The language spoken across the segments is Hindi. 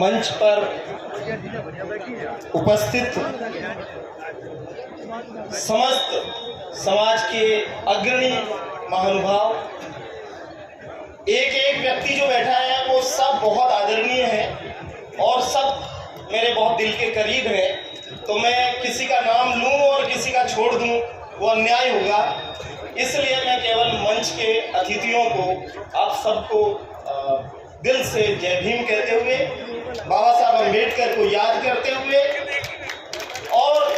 मंच पर उपस्थित समस्त समाज के अग्रणी महानुभाव, एक एक व्यक्ति जो बैठा है वो सब बहुत आदरणीय है और सब मेरे बहुत दिल के करीब है। तो मैं किसी का नाम लूं और किसी का छोड़ दूं वो अन्याय होगा, इसलिए मैं केवल मंच के अतिथियों को, आप सबको दिल से जय भीम कहते हुए, बाबा साहब अम्बेडकर को याद करते हुए और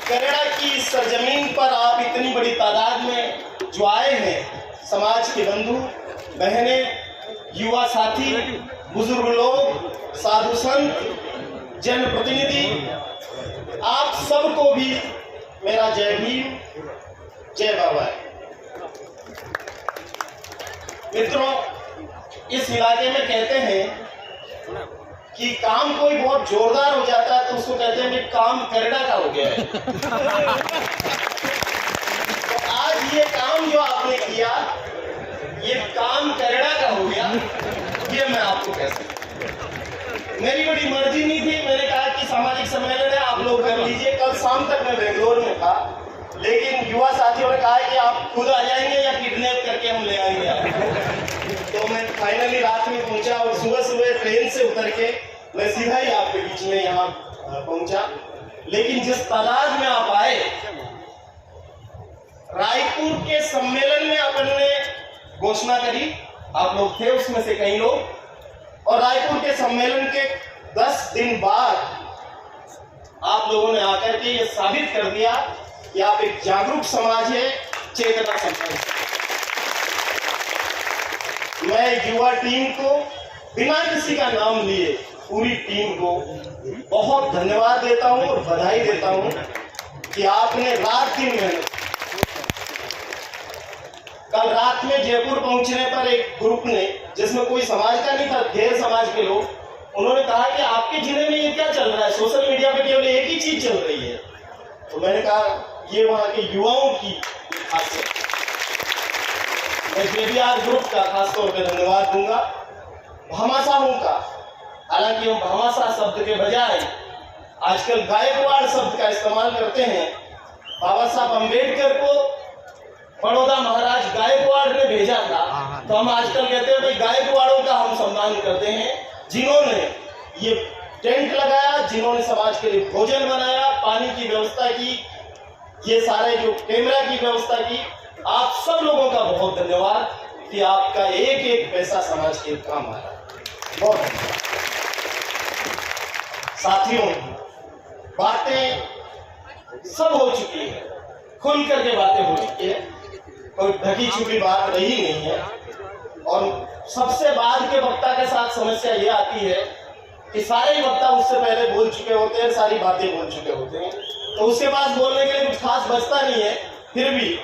कनाडा की सरजमीन पर आप इतनी बड़ी तादाद में जो आए हैं, समाज के बंधु बहनें, युवा साथी, बुजुर्ग लोग, साधु संत, जनप्रतिनिधि, आप सबको भी मेरा जय भीम, जय बाबा। मित्रों, इस इलाके में कहते हैं कि काम कोई बहुत जोरदार हो जाता है तो उसको कहते हैं कि काम कनाडा का हो गया है। तो आज ये काम जो आपने किया, ये काम कनाडा का हो गया, ये मैं आपको कह सकता। मेरी बड़ी मर्जी नहीं थी, मैंने कहा कि सामाजिक सम्मेलन है, आप लोग कर लीजिए। कल शाम तक मैं बेंगलोर में था, लेकिन युवा साथियों ने कहा कि आप खुद आ जाएंगे या किडनैप करके हम ले आएंगे आपको। तो मैं फाइनली रात में पहुंचा और सुबह सुबह ट्रेन से उतर के मैं सीधा ही आपके बीच में यहाँ पहुंचा। लेकिन जिस तादाद में आप आए, रायपुर के सम्मेलन में अपन ने घोषणा करी, आप लोग थे उसमें से कई लोग, और रायपुर के सम्मेलन के 10 दिन बाद आप लोगों ने आकर के ये साबित कर दिया कि आप एक जागरूक समाज है, चेतना संपन्न। मैं युवा टीम को बिना किसी का नाम लिए पूरी टीम को बहुत धन्यवाद देता हूं और बधाई देता हूं कि आपने रात दिन मेहनत। कल रात में जयपुर पहुंचने पर एक ग्रुप ने, जिसमें कोई समाज का नहीं था, ढेर समाज के लोग, उन्होंने कहा कि आपके जिले में ये क्या चल रहा है, सोशल मीडिया पे केवल एक ही चीज चल रही है। तो मैंने कहा ये वहां के युवाओं की खासियत। मैं केबीआर ग्रुप का खासतौर पर धन्यवाद दूंगा, भामाशाहों का। हालांकि हम भामाशाह शब्द के बजाय आजकल गायकवाड़ शब्द का इस्तेमाल करते हैं। बाबा साहब अम्बेडकर को बड़ौदा महाराज गायकवाड़ ने भेजा था, तो हम आजकल कहते हैं भाई गायकवाड़ों का हम सम्मान करते हैं, जिन्होंने ये टेंट लगाया, जिन्होंने समाज के लिए भोजन बनाया, पानी की व्यवस्था की, ये सारे जो कैमरा की व्यवस्था की। आप सब लोगों का बहुत धन्यवाद कि आपका एक एक पैसा समाज के काम आ रहा है। बहुत धन्यवाद साथियों। बातें सब हो चुकी है, खुल करके बातें हो चुकी है, कोई ढकी छुपी बात रही नहीं है। और सबसे बाद के वक्ता के साथ समस्या ये आती है कि सारे वक्ता उससे पहले बोल चुके होते हैं, सारी बातें बोल चुके होते हैं, तो उसके बाद बोलने के लिए कुछ खास बचता नहीं है। फिर भी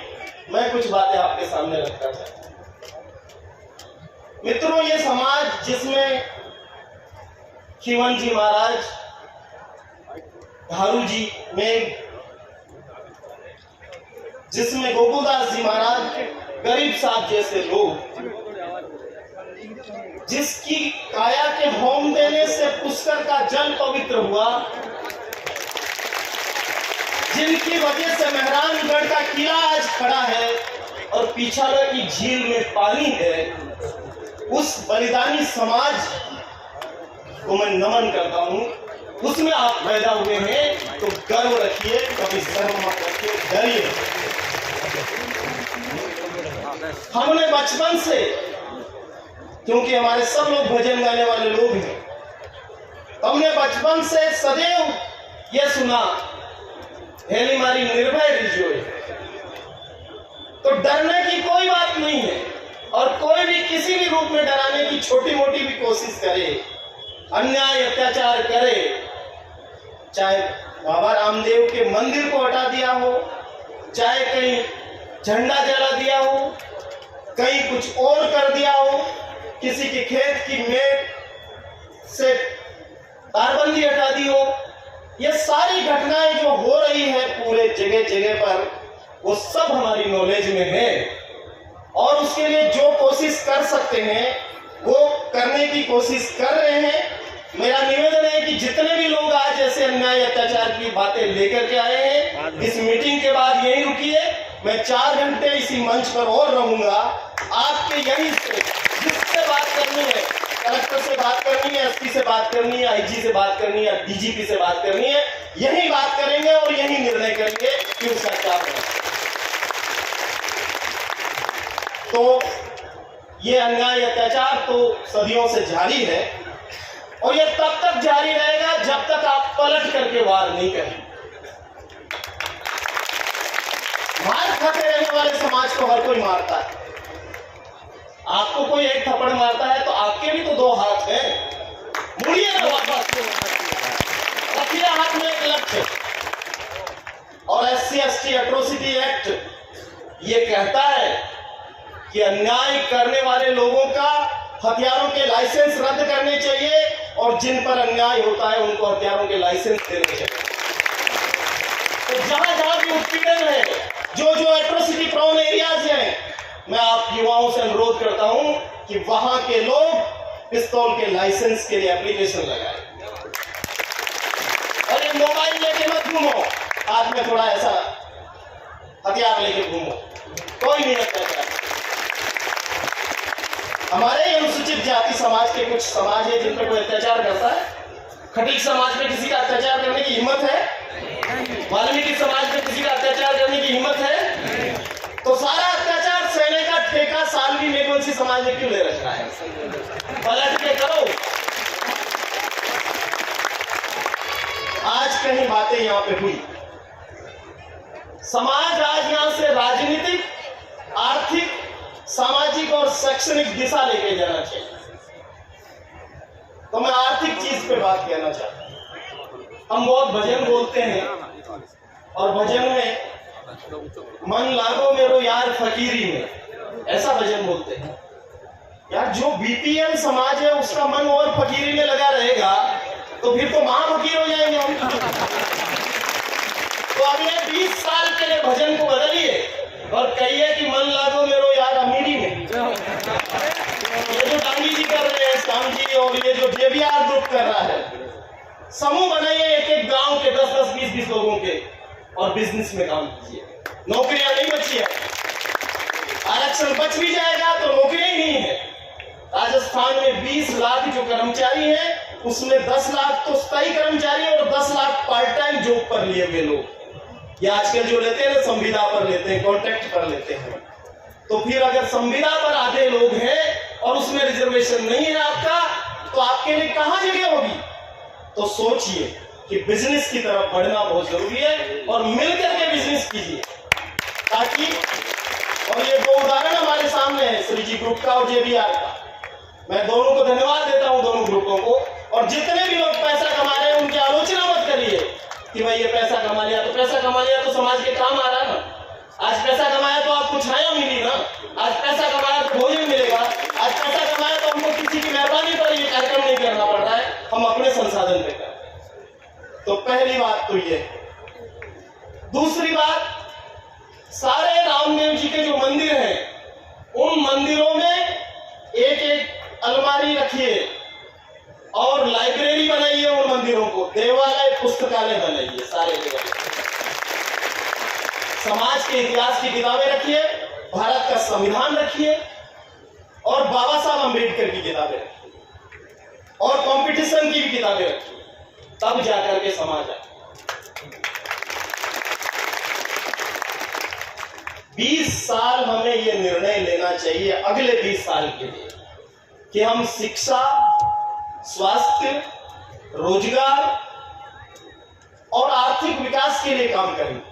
मैं कुछ बातें आपके सामने रखता था। मित्रों, ये समाज जिसमें खीवन जी महाराज, धारू जी में, जिसमें गोकुलदास जी महाराज, गरीब साहब जैसे लोग, जिसकी काया के होम देने से पुष्कर का जल पवित्र हुआ, जिनकी वजह से मेहरानगढ़ का किला आज खड़ा है और पिछाड़ा की झील में पानी है, उस बलिदानी समाज को मैं नमन करता हूं। उसमें आप पैदा हुए हैं तो गर्व रखिए, कभी शर्म मत रखिए, डरिए। हमने बचपन से, क्योंकि हमारे सब लोग भजन गाने वाले लोग हैं, हमने बचपन से सदैव यह सुना, हेली मारी निर्भय रिजोए। तो डरने की कोई बात नहीं है, और कोई भी किसी भी रूप में डराने की छोटी मोटी भी कोशिश करे, अन्याय अत्याचार करे, चाहे बाबा रामदेव के मंदिर को हटा दिया हो, चाहे कहीं झंडा जला दिया हो, कहीं कुछ और कर दिया हो, किसी के खेत की मेड़ से तारबंदी हटा दी हो, ये सारी घटनाएं जो हो रही है पूरे जगह जगह पर, वो सब हमारी नॉलेज में है। और उसके लिए जो कोशिश कर सकते हैं वो करने की कोशिश कर रहे हैं। मेरा निवेदन है कि जितने भी लोग आज ऐसे अन्याय अत्याचार की बातें लेकर के आए हैं, इस मीटिंग के बाद यहीं रुकिए। मैं 4 घंटे इसी मंच पर और रहूंगा। आपके यहीं से जिससे बात करनी है, कलेक्टर से बात करनी है, एसपी से बात करनी है, आईजी से बात करनी है, डीजीपी से बात करनी है, यही बात करेंगे और यही निर्णय करेंगे कि उसका क्या होगा। तो ये अन्याय अत्याचार तो सदियों से जारी है और ये तब तक जारी रहेगा जब तक आप पलट करके वार नहीं करें। मार खाते रहने वाले समाज को हर कोई मारता है। आपको कोई एक थप्पड़ मारता है तो आपके भी तो 2 हाथ हैं। मुड़िए ना वापस, रखिए हाथ में एक लक्ष्य। और SC/ST एट्रोसिटी एक्ट ये कहता है कि अन्याय करने वाले लोगों का हथियारों के लाइसेंस रद्द करने चाहिए और जिन पर अन्याय होता है उनको हथियारों के लाइसेंस देने चाहिए। तो जहां जहां भी उत्पीड़न है, जो एट्रोसिटी प्रोन एरियाज हैं, मैं आप युवाओं से अनुरोध करता हूं कि वहां के लोग पिस्तौल के लाइसेंस के लिए एप्लीकेशन लगाएं। और ये मोबाइल लेके मत घूमो, हाथ में थोड़ा ऐसा हथियार लेके घूमो, कोई नहीं अत्याचार। हमारे अनुसूचित जाति समाज के कुछ समाज है जिन पर कोई अत्याचार करता है। खटीक समाज में किसी का अत्याचार करने की हिम्मत है? वाल्मीकि समाज में किसी का अत्याचार करने की हिम्मत है? तो सारा अत्याचार सहने का ठेका सालवी मेघवंशी समाज ने क्यों ले रखा है? पलट के करो। आज कहीं बातें यहां पे हुई, समाज आज यहां से राजनीतिक, आर्थिक, सामाजिक और शैक्षणिक दिशा लेके जाना चाहिए। तो मैं आर्थिक चीज पे बात कहना चाहता हूं। हम बहुत भजन बोलते हैं और भजन में मन लागो मेरो यार फकीरी में, ऐसा भजन बोलते हैं। यार जो BPL समाज है उसका मन और फकीरी में लगा रहेगा तो फिर तो महाफकीर हो जाएंगे हम। तो अगले 20 साल के लिए भजन को बदलिए और कहिए कि मन लागो मेरो यार अमीरी में। ये जो डांगी जी कर रहे हैं, श्याम जी, और ये जो JBR ग्रुप कर रहा है, समूह बनाइए एक गांव के 10-10, 20-20 लोगों के और बिजनेस में काम कीजिए। नौकरियां नहीं बची है, आरक्षण बच भी जाएगा तो नौकरियां ही नहीं है। राजस्थान में 20 लाख जो कर्मचारी हैं उसमें 10 लाख तो स्थायी कर्मचारी और 10 लाख पार्ट टाइम जॉब पर लिए हुए लोग। ये आजकल जो लेते हैं ना, संविदा पर लेते हैं, कॉन्ट्रैक्ट पर लेते हैं। तो फिर अगर संविदा पर आधे लोग हैं और उसमें रिजर्वेशन नहीं है आपका, तो आपके लिए कहां जगह होगी? तो सोचिए कि बिजनेस की तरफ बढ़ना बहुत जरूरी है और मिलकर के बिजनेस कीजिए ताकि, और ये 2 उदाहरण हमारे सामने है, श्रीजी ग्रुप का और JBR का। मैं दोनों को धन्यवाद देता हूं, दोनों ग्रुपों को। और जितने भी लोग पैसा कमा रहे हैं उनकी आलोचना मत करिए कि भाई ये पैसा कमा लिया तो समाज के काम आ रहा ना। आज पैसा कमाया तो आपको छाया मिली ना, आज पैसा कमाया तो भोजन मिलेगा, आज पैसा कमाया तो हमको किसी की मेहरबानी पर ये कार्यक्रम नहीं करना पड़ रहा है, हम अपने संसाधन पे कर। तो पहली बात तो ये। दूसरी बात, सारे रामदेव जी के जो मंदिर हैं उन मंदिरों में एक अलमारी रखिए और लाइब्रेरी बनाइए। उन मंदिरों को देवालय, पुस्तकालय बनाइए सारे देवालय। समाज के इतिहास की किताबें रखिए, भारत का संविधान रखिए और बाबा साहब अंबेडकर की किताबें रखिए और कंपटीशन की भी किताबें रखिए, तब जाकर के समाज आए। 20 साल हमें यह निर्णय लेना चाहिए अगले 20 साल के लिए कि हम शिक्षा, स्वास्थ्य, रोजगार और आर्थिक विकास के लिए काम करेंगे।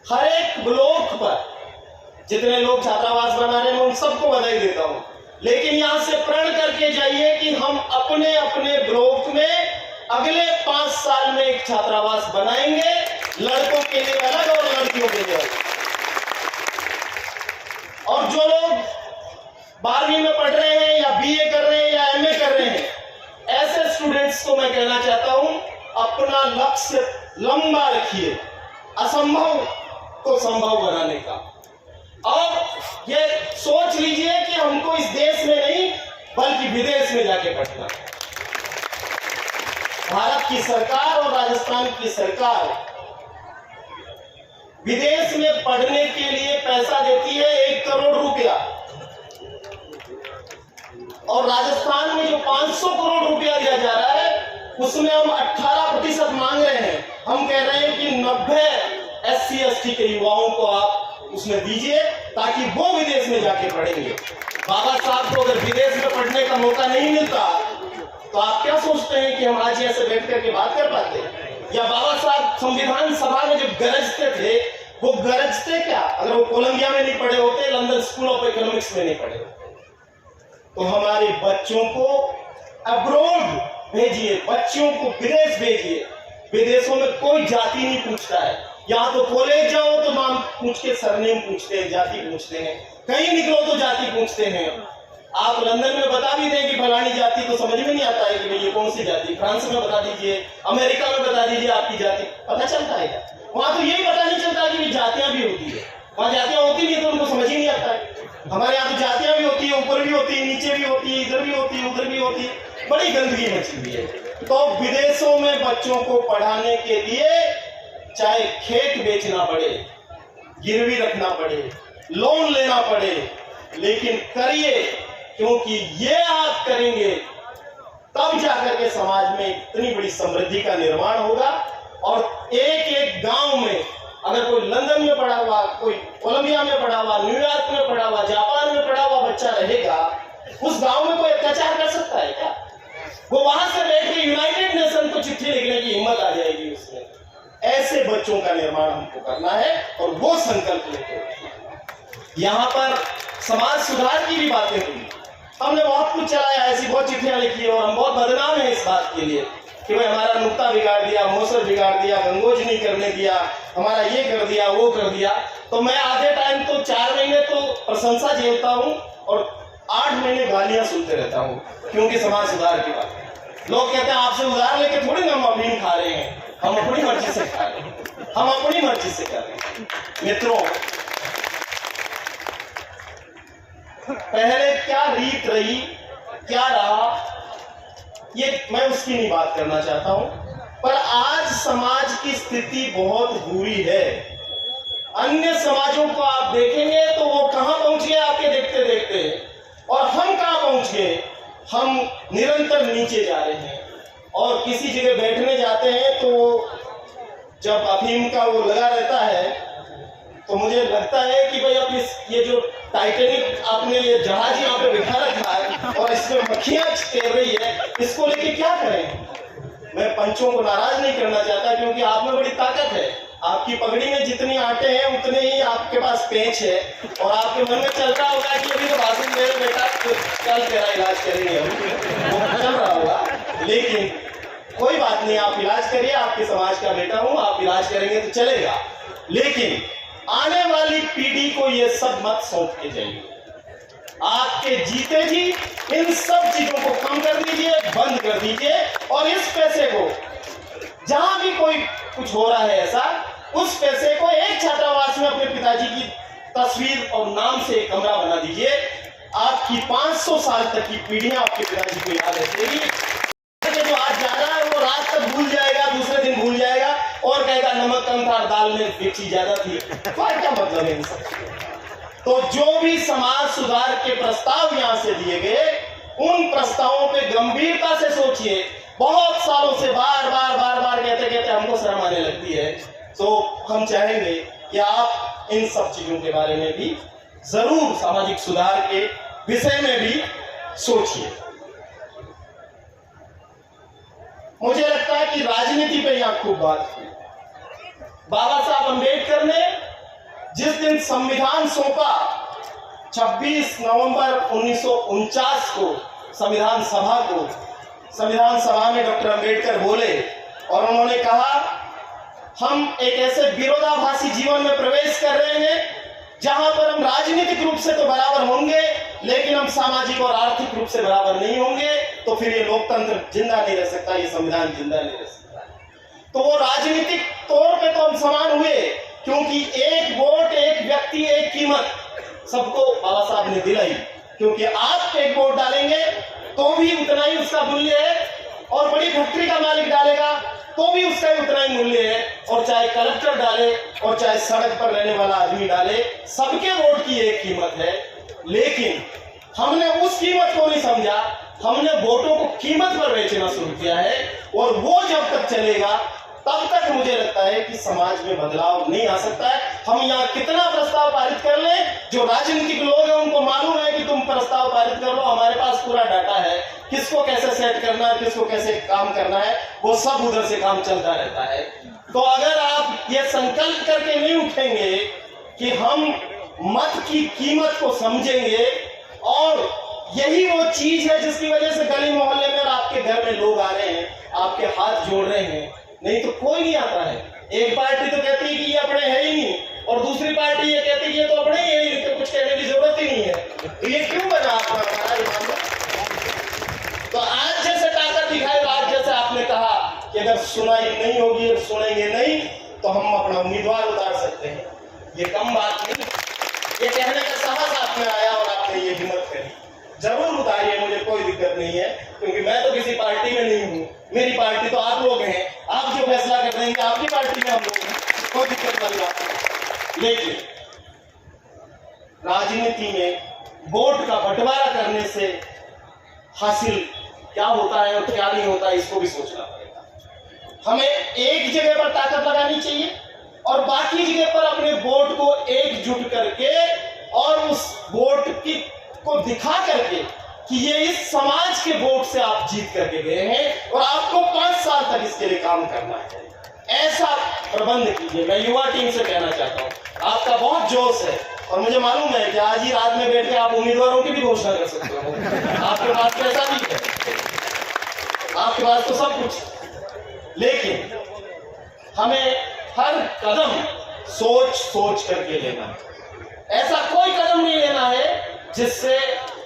हर एक ब्लॉक पर जितने लोग छात्रावास बना रहे हैं मैं उन सबको बधाई देता हूं, लेकिन यहां से प्रण करके जाइए कि हम अपने अपने ब्लॉक में अगले 5 साल में एक छात्रावास बनाएंगे, लड़कों के लिए अलग और लड़कियों के लिए अलग। और जो लोग 12वीं में पढ़ रहे हैं या BA कर रहे हैं या MA कर रहे हैं, ऐसे स्टूडेंट्स को मैं कहना चाहता हूं, अपना लक्ष्य लंबा रखिए, असंभव को संभव बनाने का। और ये सोच लीजिए कि हमको इस देश में नहीं, बल्कि विदेश में जाके पढ़ना। भारत की सरकार और राजस्थान की सरकार विदेश में पढ़ने के लिए पैसा देती है 1 करोड़ रुपया, और राजस्थान में जो 500 करोड़ रुपया दिया जा रहा है उसमें हम 18% मांग रहे हैं। हम कह रहे हैं कि 90 SC ST के युवाओं को आप उसमें दीजिए ताकि वो विदेश में जाके पढ़ेंगे। बाबा साहब को अगर विदेश में पढ़ने का मौका नहीं मिलता तो आप क्या सोचते हैं कि हम आज ऐसे बैठ करके बात कर पाते? या बाबा साहब संविधान सभा में जब गरजते थे, वो गरजते क्या? अगर वो कोलंबिया में नहीं पढ़े होते, लंदन स्कूल ऑफ इकोनॉमिक्स में नहीं पढ़े होते। तो हमारे बच्चों को अब्रॉड भेजिए, बच्चों को विदेश भेजिए। विदेशों में कोई जाति नहीं पूछता है। यहाँ तो कॉलेज जाओ तो नाम पूछ के सरनेम पूछते हैं, जाति पूछते हैं, कहीं निकलो तो जाति पूछते हैं। आप लंदन में बता भी दें कि फलानी जाति, तो समझ में नहीं आता है कि भाई ये कौन सी जाति। फ्रांस में बता दीजिए, अमेरिका में बता दीजिए आपकी जाति, पता चलता है क्या? वहां तो यही पता नहीं चलता कि जातियां भी होती है। वहां जातियां होती नहीं है तो उनको समझ ही नहीं आता है। हमारे यहाँ तो जातियां भी होती है, ऊपर भी होती है, नीचे भी होती है, इधर भी होती है, उधर भी होती है, बड़ी गंदगी मची हुई है। तो विदेशों में बच्चों को पढ़ाने के लिए चाहे खेत बेचना पड़े, गिरवी रखना पड़े, लोन लेना पड़े, लेकिन करिए, क्योंकि ये आप करेंगे तब जाकर के समाज में इतनी बड़ी समृद्धि का निर्माण होगा। और एक एक गांव में अगर कोई लंदन में पढ़ा हुआ, कोई कोलंबिया में पढ़ा हुआ, न्यूयॉर्क में पढ़ा हुआ, जापान में पढ़ा हुआ बच्चा रहेगा, उस गांव में कोई अत्याचार कर सकता है क्या? वो वहां से बैठ के यूनाइटेड नेशन को चिट्ठी लिखने की हिम्मत आ जाएगी उसमें। ऐसे बच्चों का निर्माण हमको करना है और वो संकल्प लेते। यहाँ पर समाज सुधार की भी बातें हुई, हमने बहुत कुछ चलाया, ऐसी बहुत चिट्ठियां लिखी और हम बहुत बदनाम है इस बात के लिए कि भाई हमारा नुक्ता बिगाड़ दिया, मौसर बिगाड़ दिया, गंगोज नहीं करने दिया, हमारा ये कर दिया, वो कर दिया। तो मैं आधे टाइम तो 4 महीने तो प्रशंसा झेलता हूँ और 8 महीने गालियां सुनते रहता हूँ, क्योंकि समाज सुधार की बात है। लोग कहते हैं आपसे उधार लेके थोड़ी ना हम अफीम खा रहे हैं, हम अपनी मर्जी से खा रहे हैं, हम अपनी मर्जी से कर रहे हैं। मित्रों, पहले क्या रीत रही, क्या रहा, ये मैं उसकी नहीं बात करना चाहता हूं, पर आज समाज की स्थिति बहुत बुरी है। अन्य समाजों को आप देखेंगे तो वो कहां पहुंच गए आपके देखते देखते, और हम कहां पहुंच गए? हम निरंतर नीचे जा रहे हैं। और किसी जगह बैठने जाते हैं तो जब अफीम का वो लगा रहता है तो मुझे लगता है कि भाई अब ये जो टाइटैनिक आपने ये जहाज यहाँ पे बिठा रखा है और इसमें मक्खियां तैर रही है, इसको लेके क्या करें? मैं पंचों को नाराज नहीं करना चाहता, क्योंकि आप में बड़ी ताकत है। आपकी पगड़ी में जितनी आटे हैं उतने ही आपके पास पेंच है, और आपके मन में चल रहा होगा कि अभी तो भाषण दे रहे बेटा, कल तेरा इलाज करेंगे हम, वो चल रहा होगा। लेकिन कोई बात नहीं, आप इलाज करिए, आपके समाज का बेटा हूं, आप इलाज करेंगे तो चलेगा। लेकिन आने वाली पीढ़ी को ये सब मत सौंप के जाइए। आपके जीते जी इन सब चीजों को कम कर दीजिए, बंद कर दीजिए, और इस पैसे को जहां भी कोई कुछ हो रहा है ऐसा, उस पैसे को एक छात्रावास में अपने पिताजी की तस्वीर और नाम से एक कमरा बना दीजिए। आपकी 500 साल तक की पीढ़ियां आपके पिताजी को याद रखेगी। जो आज जा रहा है वो रात तक भूल जाएगा, दूसरे दिन भूल जाएगा और कहेगा नमक कम था, दाल में मिर्ची ज्यादा थी। क्या मतलब है इन सब? तो जो भी समाज सुधार के प्रस्ताव यहां से दिए गए, उन प्रस्तावों पे गंभीरता से सोचिए। बहुत सालों से बार बार कहते कहते हमको शर्म आने लगती है। तो हम चाहेंगे कि आप इन सब चीजों के बारे में भी जरूर, सामाजिक सुधार के विषय में भी सोचिए। मुझे लगता है कि राजनीति पे यहां खूब बात हुई। बाबा साहब अंबेडकर ने जिस दिन संविधान सौंपा, 26 नवंबर 1949 को संविधान सभा को, संविधान सभा में डॉक्टर अंबेडकर बोले और उन्होंने कहा हम एक ऐसे विरोधाभासी जीवन में प्रवेश कर रहे हैं जहां पर हम राजनीतिक रूप से तो बराबर होंगे, लेकिन हम सामाजिक और आर्थिक रूप से बराबर नहीं होंगे। तो फिर ये लोकतंत्र जिंदा नहीं रह सकता, ये संविधान जिंदा नहीं रह सकता। तो वो राजनीतिक तौर पे तो हम समान हुए, क्योंकि एक वोट, एक व्यक्ति, एक कीमत सबको बाबा साहब ने दिलाई। क्योंकि आप एक वोट डालेंगे तो भी उतना ही उसका मूल्य है, और बड़ी फैक्ट्री का मालिक डालेगा तो भी उसका ही उतना ही मूल्य है, और चाहे कलेक्टर डाले और चाहे सड़क पर रहने वाला आदमी डाले, सबके वोट की एक कीमत है। लेकिन हमने उस कीमत को नहीं समझा, हमने वोटों को कीमत पर बेचना शुरू किया है, और वो जब तक चलेगा तब तक मुझे लगता है कि समाज में बदलाव नहीं आ सकता है। हम यहाँ कितना प्रस्ताव पारित कर लें, जो राजनीतिक लोग हैं उनको मालूम है कि तुम प्रस्ताव पारित कर लो, हमारे पास पूरा डाटा है, किसको कैसे सेट करना है, किसको कैसे काम करना है, वो सब उधर से काम चलता रहता है। तो अगर आप ये संकल्प करके नहीं उठेंगे कि हम मत की कीमत को समझेंगे, और यही वो चीज है जिसकी वजह से गली मोहल्ले में और आपके घर में लोग आ रहे हैं, आपके हाथ जोड़ रहे हैं, नहीं तो कोई नहीं आता है। एक पार्टी तो कहती है कि ये अपने है ही नहीं, और दूसरी पार्टी ये कहती है कि ये तो अपने ही है, तो कुछ कहने की जरूरत ही नहीं है। तो ये क्यों बना हमारा दिमाग? तो आज जैसे ताकत दिखाएगा, आज जैसे आपने कहा कि अगर सुनाई नहीं होगी और सुनेंगे नहीं तो हम अपना उम्मीदवार उतार सकते हैं, ये कम बात नहीं। ये कहने का साहस आप में आया और आपने ये हिम्मत करी, जरूर उतारिए, मुझे कोई दिक्कत नहीं है, क्योंकि मैं तो किसी पार्टी में नहीं हूँ, मेरी पार्टी तो आप लोग हैं, आप जो फैसला कर देंगे आपकी पार्टी में हम लोग हैं, कोई दिक्कत वाली बात नहीं। लेकिन राजनीति में वोट का बंटवारा करने से हासिल क्या होता है और क्या नहीं होता है, इसको भी सोचना पड़ेगा। हमें एक जगह पर ताकत लगानी चाहिए और बाकी जगह पर अपने वोट को एकजुट करके और उस वोट की को दिखा करके कि ये इस समाज के वोट से आप जीत करके गए हैं और आपको 5 साल तक इसके लिए काम करना है, ऐसा प्रबंध कीजिए। मैं युवा टीम से कहना चाहता हूँ, आपका बहुत जोश है और मुझे मालूम है कि आज ही रात में बैठ के आप उम्मीदवारों की भी घोषणा कर सकते हो। आपके पास पैसा भी है, आपके पास तो सब कुछ, लेकिन हमें हर कदम सोच सोच करके लेना है। ऐसा कोई कदम नहीं लेना है जिससे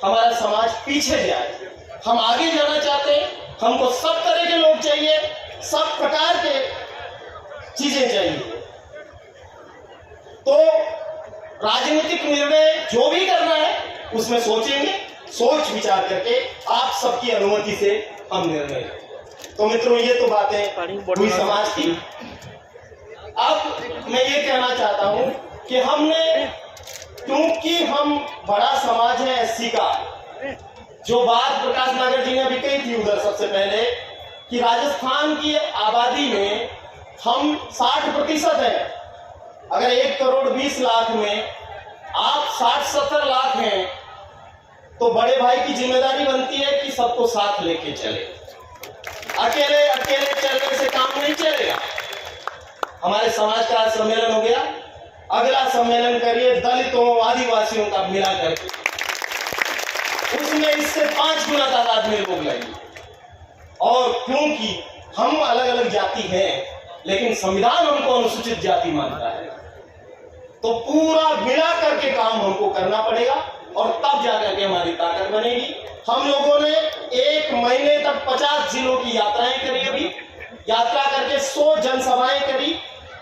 हमारा समाज पीछे जाए। हम आगे जाना चाहते हैं, हमको सब तरह के लोग चाहिए, सब प्रकार के चीजें चाहिए। तो राजनीतिक निर्णय जो भी करना है उसमें सोचेंगे, सोच विचार करके आप सबकी अनुमति से हम निर्णय लेंगे। तो मित्रों, ये तो बातें हुई समाज की। अब मैं ये कहना चाहता हूं कि हमने, क्योंकि हम बड़ा समाज है एससी का, जो बात प्रकाश नागर जी ने अभी कही थी उधर सबसे पहले कि राजस्थान की आबादी में हम 60% हैं। अगर 1 करोड़ 20 लाख में आप 60-70 लाख हैं तो बड़े भाई की जिम्मेदारी बनती है कि सबको साथ लेके चले। अकेले अकेले चलने से काम नहीं चलेगा। हमारे समाज का सम्मेलन हो गया, अगला सम्मेलन करिए दलितों आदिवासियों का मिला करके, उसमें इससे 5 गुना तादाद में लोग लाइए। और क्योंकि हम अलग अलग जाति हैं लेकिन संविधान हमको अनुसूचित जाति मानता है, तो पूरा मिला करके काम हमको करना पड़ेगा और तब जाकर के हमारी ताकत बनेगी। हम लोगों ने 1 महीने तक 50 जिलों की यात्राएं करी, अभी यात्रा करके 100 जनसभाएं करी,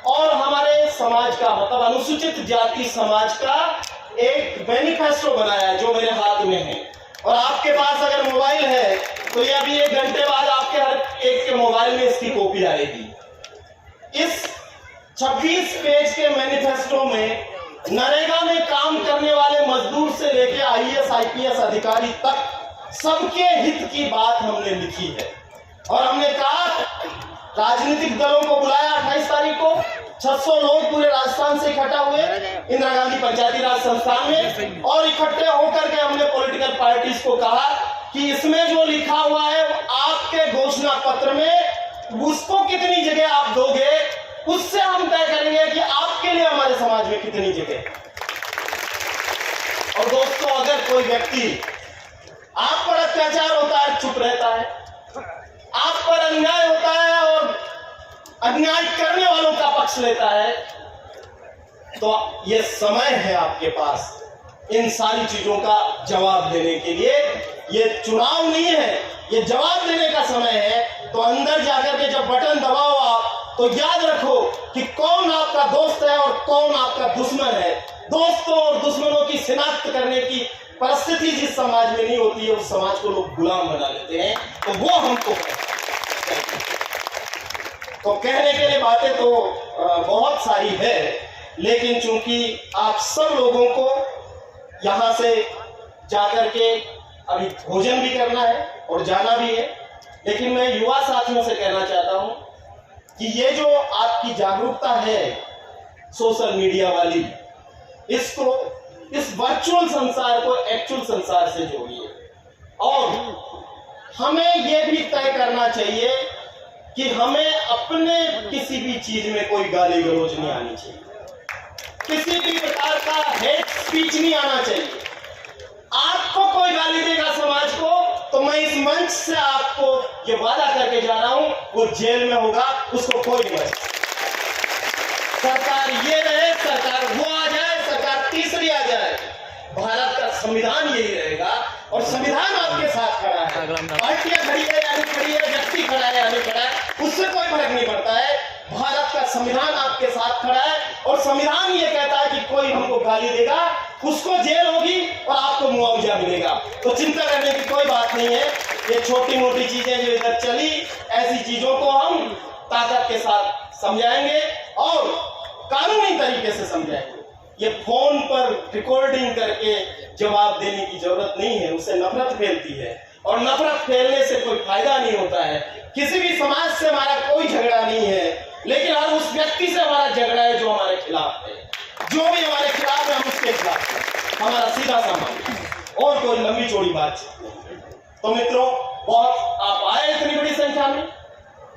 और हमारे समाज का मतलब अनुसूचित जाति समाज का एक मैनिफेस्टो बनाया है जो मेरे हाथ में है। और आपके पास अगर मोबाइल है तो ये अभी 1 घंटे बाद आपके हर एक के मोबाइल में इसकी कॉपी आएगी। इस 26 पेज के मैनिफेस्टो में नरेगा में काम करने वाले मजदूर से लेके IAS IPS अधिकारी तक सबके हित की बात हमने लिखी है। और हमने कहा, राजनीतिक दलों को बुलाया 28 तारीख को, 600 लोग पूरे राजस्थान से इकट्ठा हुए इंदिरा गांधी पंचायती राज संस्थान में, और इकट्ठे होकर के हमने पॉलिटिकल पार्टीज को कहा कि इसमें जो लिखा हुआ है आपके घोषणा पत्र में, उसको कितनी जगह आप दोगे, उससे हम तय करेंगे कि आपके लिए हमारे समाज में कितनी जगह। और दोस्तों, अगर कोई व्यक्ति आप पर अत्याचार होता है चुप रहता है, आप पर अन्याय होता है और अन्याय करने वालों का पक्ष लेता है, तो ये समय है आपके पास इन सारी चीजों का जवाब देने के लिए। ये चुनाव नहीं है, ये जवाब देने का समय है। तो अंदर जाकर के जब बटन दबाओ आप, तो याद रखो कि कौन आपका दोस्त है और कौन आपका दुश्मन है। दोस्तों और दुश्मनों की शिनाख्त करने की परिस्थिति जिस समाज में नहीं होती है उस समाज को लोग गुलाम बना लेते हैं, तो वो हमको तो कहने के लिए बातें तो बहुत सारी है, लेकिन चूंकि आप सब लोगों को यहाँ से जाकर के अभी भोजन भी करना है और जाना भी है, लेकिन मैं युवा साथियों से कहना चाहता हूँ कि ये जो आपकी जागरूकता है सोशल मीडिया वाली, इसको, इस वर्चुअल संसार को एक्चुअल संसार से जोड़िए। और हमें यह भी तय करना चाहिए कि हमें अपने किसी भी चीज में कोई गाली गलौज नहीं आनी चाहिए, किसी भी प्रकार का हेट स्पीच नहीं आना चाहिए। आपको कोई गाली देगा समाज को, तो मैं इस मंच से आपको ये वादा करके जा रहा हूं, वो जेल में होगा, उसको कोई नहीं बचा। सरकार ये रहे, सरकार वो आ जाए, सरकार तीसरी आ जाए, भारत का संविधान यही रहेगा और संविधान आपके साथ खड़ा है। पार्टियां खड़ी है या नहीं खड़ी है, व्यक्ति खड़ा है या नहीं खड़ा है, उससे कोई फर्क नहीं पड़ता है। भारत का संविधान आपके साथ खड़ा है और संविधान ये कहता है कि कोई हमको गाली देगा उसको जेल होगी और आपको मुआवजा मिलेगा। तो चिंता करने की कोई बात नहीं है। ये छोटी मोटी चीजें जो इधर चली, ऐसी चीजों को हम ताकत के साथ समझाएंगे और कानूनी तरीके से समझाएंगे। ये फोन पर रिकॉर्डिंग करके जवाब देने की जरूरत नहीं है, उससे नफरत फैलती है और नफरत फैलने से कोई फायदा नहीं होता है। किसी भी समाज से हमारा कोई झगड़ा नहीं है, लेकिन हर उस व्यक्ति से हमारा झगड़ा है जो हमारे खिलाफ है। जो भी हमारे खिलाफ है हम उसके खिलाफ है, हमारा सीधा सामान और कोई लंबी चौड़ी बातचीत नहीं। तो मित्रों, बहुत आप आए इतनी बड़ी संख्या में,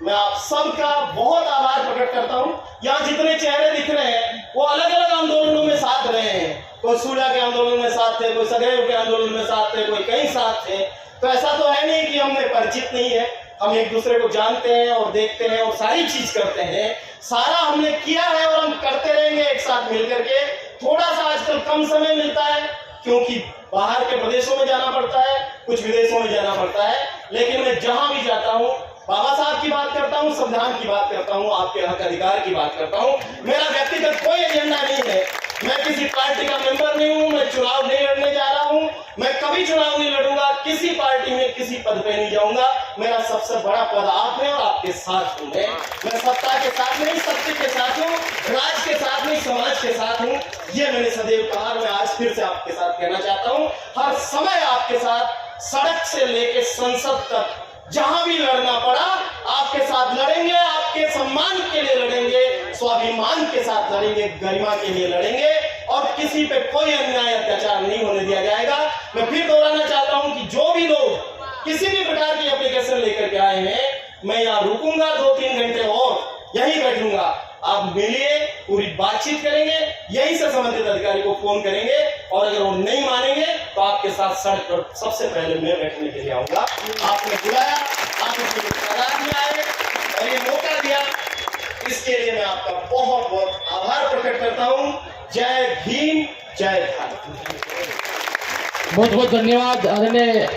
मैं आप सबका बहुत आभार प्रकट करता हूं। यहाँ जितने चेहरे दिख रहे हैं वो अलग अलग आंदोलनों में साथ रहे हैं, कोई सूर्या के आंदोलन में साथ थे, कोई सदैव के आंदोलन में साथ थे, कोई कहीं साथ थे। तो ऐसा तो है नहीं कि हमने परिचित नहीं है, हम एक दूसरे को जानते हैं और देखते हैं और सारी चीज करते हैं। सारा हमने किया है और हम करते रहेंगे एक साथ मिलकर के। थोड़ा सा आजकल कम समय मिलता है क्योंकि बाहर के प्रदेशों में जाना पड़ता है, कुछ विदेशों में जाना पड़ता है, लेकिन मैं जहां भी जाता हूं बाबा साहब की बात करता हूं, संविधान की बात करता हूं, आपके हक अधिकार की बात करता हूं। मेरा व्यक्तिगत कोई एजेंडा नहीं है, मैं किसी पार्टी का मेंबर नहीं हूं, मैं चुनाव नहीं लड़ने जा रहा हूं, मैं कभी चुनाव नहीं लड़ूंगा, किसी पार्टी में किसी पद पे नहीं जाऊंगा। मेरा सबसे बड़ा पद आप है और आपके साथ हूं। मैं सत्ता के साथ नहीं, सत्य के साथ हूं, राज के साथ नहीं, समाज के साथ हूं। ये मैंने सदैव कहा, मैं आज फिर से आपके साथ कहना चाहता हूं, हर समय आपके साथ, सड़क से लेके संसद तक जहां भी लड़ना पड़ा आपके साथ लड़ेंगे, आपके सम्मान के लिए लड़ेंगे, स्वाभिमान के साथ लड़ेंगे, गरिमा के लिए लड़ेंगे और किसी पे कोई अन्याय अत्याचार नहीं होने दिया जाएगा। मैं फिर दोहराना चाहता हूं कि जो भी लोग किसी भी प्रकार की एप्लीकेशन लेकर के आए हैं, मैं यहाँ रुकूंगा 2-3 घंटे और यहीं बैठूंगा। आप मिलिए, पूरी बातचीत करेंगे, यहीं से संबंधित अधिकारी को फोन करेंगे और अगर वो नहीं मानेंगे तो आपके साथ सड़क पर सबसे पहले मैं बैठने के लिए आऊंगा। आपने बुलाया, आप इसके तादाद में आए और ये मौका दिया, इसके लिए मैं आपका बहुत बहुत आभार प्रकट करता हूं। जय भीम, जय भारत। बहुत बहुत धन्यवाद आदरणीय